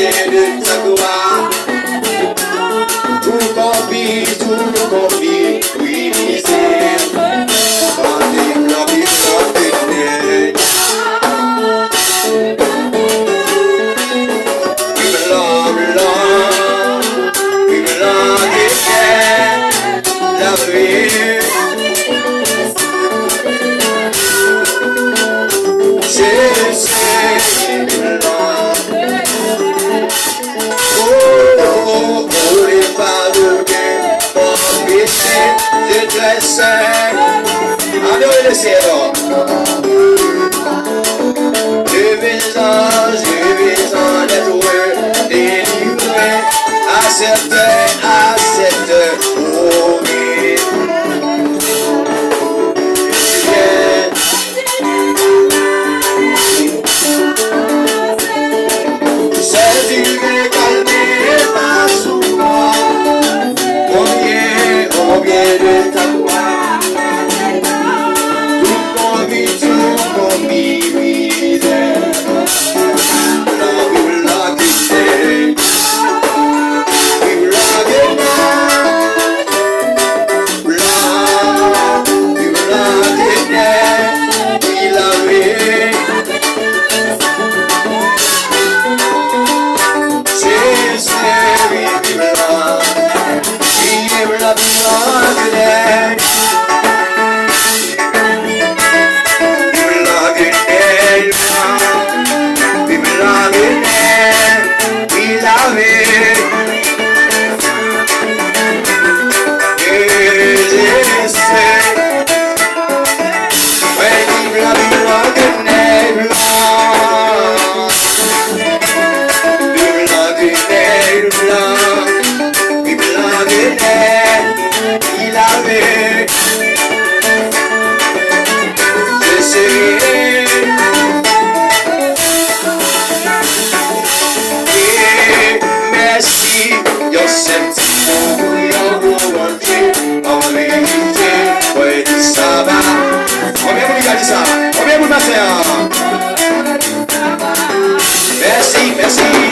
vient de ta gloire. Tout confie, oui, misère. Chantez la vie, chantez net. We belong, yeah, la vie. Adorez le cielo. Je vais en être délivré à cette oh oui. C'est du calmer ma souffrance. On vient de ta gloire. Tout confie, oui, love you like it, we love it now. Love you like it, we love it. Say we love you like it. Merci.